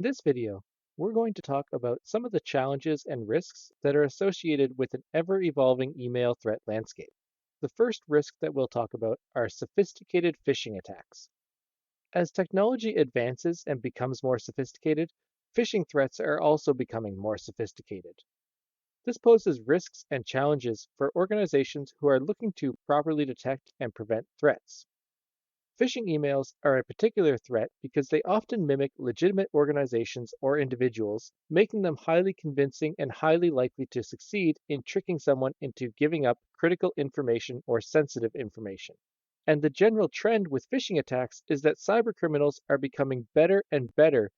In this video, we're going to talk about some of the challenges and risks that are associated with an ever-evolving email threat landscape. The first risk that we'll talk about are sophisticated phishing attacks. As technology advances and becomes more sophisticated, phishing threats are also becoming more sophisticated. This poses risks and challenges for organizations who are looking to properly detect and prevent threats. Phishing emails are a particular threat because they often mimic legitimate organizations or individuals, making them highly convincing and highly likely to succeed in tricking someone into giving up critical information or sensitive information. And the general trend with phishing attacks is that cybercriminals are becoming better and better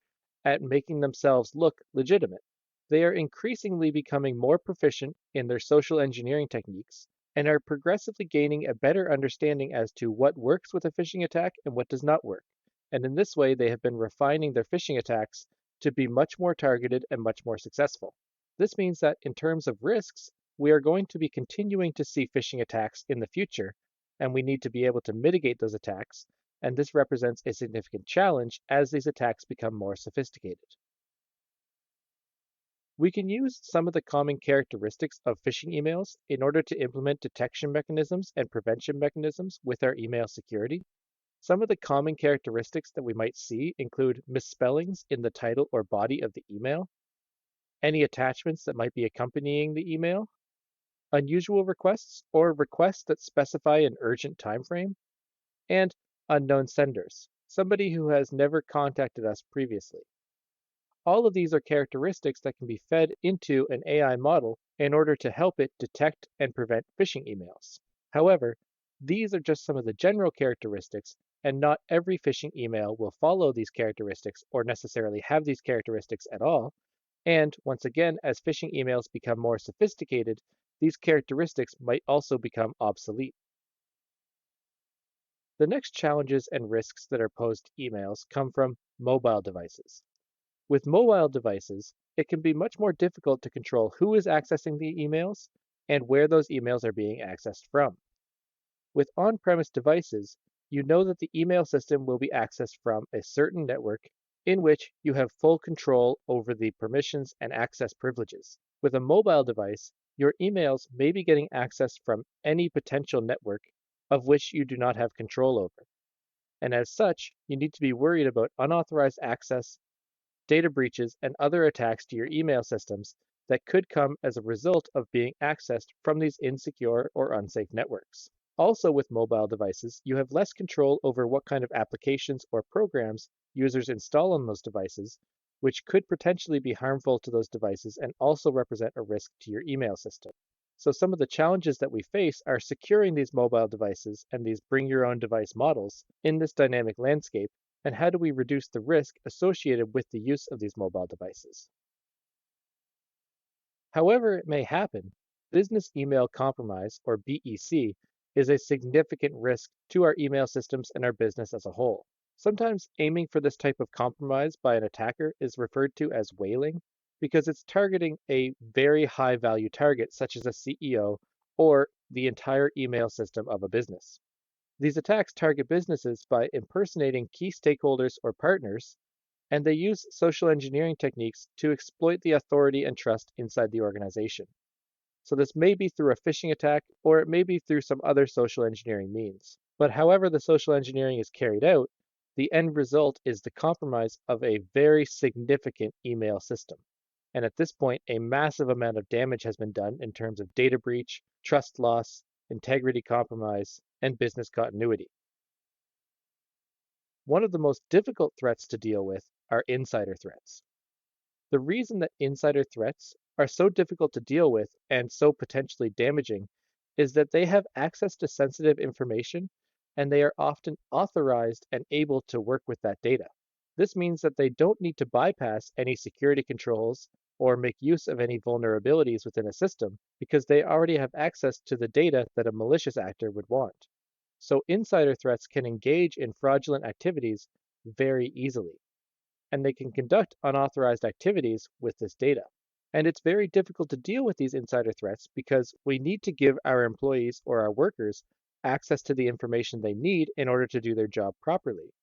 at making themselves look legitimate. They are increasingly becoming more proficient in their social engineering techniques and are progressively gaining a better understanding as to what works with a phishing attack and what does not work. And in this way, they have been refining their phishing attacks to be much more targeted and much more successful. This means that in terms of risks, we are going to be continuing to see phishing attacks in the future, and we need to be able to mitigate those attacks. And this represents a significant challenge as these attacks become more sophisticated. We can use some of the common characteristics of phishing emails in order to implement detection mechanisms and prevention mechanisms with our email security. Some of the common characteristics that we might see include misspellings in the title or body of the email, any attachments that might be accompanying the email, unusual requests or requests that specify an urgent time frame, and unknown senders, somebody who has never contacted us previously. All of these are characteristics that can be fed into an AI model in order to help it detect and prevent phishing emails. However, these are just some of the general characteristics, and not every phishing email will follow these characteristics or necessarily have these characteristics at all. And once again, as phishing emails become more sophisticated, these characteristics might also become obsolete. The next challenges and risks that are posed to emails come from mobile devices. With mobile devices, it can be much more difficult to control who is accessing the emails and where those emails are being accessed from. With on-premise devices, you know that the email system will be accessed from a certain network in which you have full control over the permissions and access privileges. With a mobile device, your emails may be getting accessed from any potential network of which you do not have control over. And as such, you need to be worried about unauthorized access, data breaches, and other attacks to your email systems that could come as a result of being accessed from these insecure or unsafe networks. Also, with mobile devices, you have less control over what kind of applications or programs users install on those devices, which could potentially be harmful to those devices and also represent a risk to your email system. So some of the challenges that we face are securing these mobile devices and these bring your own device models in this dynamic landscape, and how do we reduce the risk associated with the use of these mobile devices. However it may happen, business email compromise, or BEC, is a significant risk to our email systems and our business as a whole. Sometimes aiming for this type of compromise by an attacker is referred to as whaling because it's targeting a very high value target, such as a CEO or the entire email system of a business. These attacks target businesses by impersonating key stakeholders or partners, and they use social engineering techniques to exploit the authority and trust inside the organization. So this may be through a phishing attack, or it may be through some other social engineering means. But however the social engineering is carried out, the end result is the compromise of a very significant email system. And at this point, a massive amount of damage has been done in terms of data breach, trust loss, integrity compromise, and business continuity. One of the most difficult threats to deal with are insider threats. The reason that insider threats are so difficult to deal with and so potentially damaging is that they have access to sensitive information and they are often authorized and able to work with that data. This means that they don't need to bypass any security controls or make use of any vulnerabilities within a system because they already have access to the data that a malicious actor would want. So insider threats can engage in fraudulent activities very easily, and they can conduct unauthorized activities with this data. And it's very difficult to deal with these insider threats because we need to give our employees or our workers access to the information they need in order to do their job properly.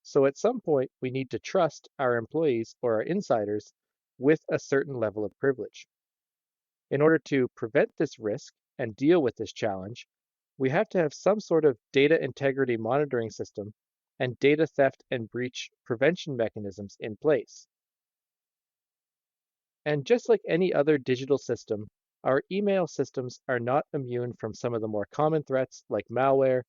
So at some point, we need to trust our employees or our insiders with a certain level of privilege. In order to prevent this risk and deal with this challenge, we have to have some sort of data integrity monitoring system and data theft and breach prevention mechanisms in place. And just like any other digital system, our email systems are not immune from some of the more common threats like malware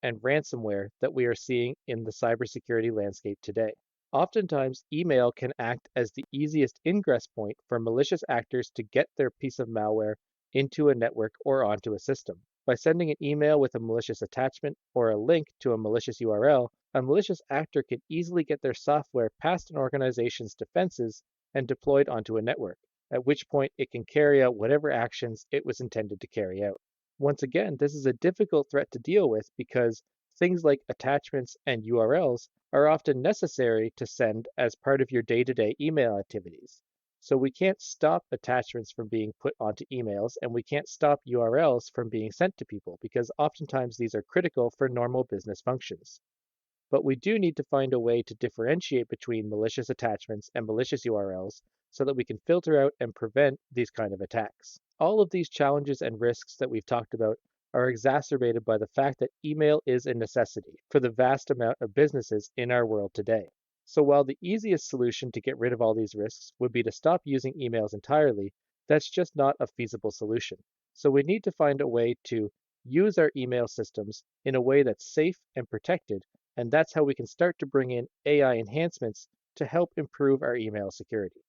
and ransomware that we are seeing in the cybersecurity landscape today. Oftentimes, email can act as the easiest ingress point for malicious actors to get their piece of malware into a network or onto a system. By sending an email with a malicious attachment or a link to a malicious URL, a malicious actor can easily get their software past an organization's defenses and deployed onto a network, at which point it can carry out whatever actions it was intended to carry out. Once again, this is a difficult threat to deal with because things like attachments and URLs are often necessary to send as part of your day-to-day email activities. So we can't stop attachments from being put onto emails, and we can't stop URLs from being sent to people because oftentimes these are critical for normal business functions. But we do need to find a way to differentiate between malicious attachments and malicious URLs so that we can filter out and prevent these kind of attacks. All of these challenges and risks that we've talked about are exacerbated by the fact that email is a necessity for the vast amount of businesses in our world today. So while the easiest solution to get rid of all these risks would be to stop using emails entirely, that's just not a feasible solution. So we need to find a way to use our email systems in a way that's safe and protected, and that's how we can start to bring in AI enhancements to help improve our email security.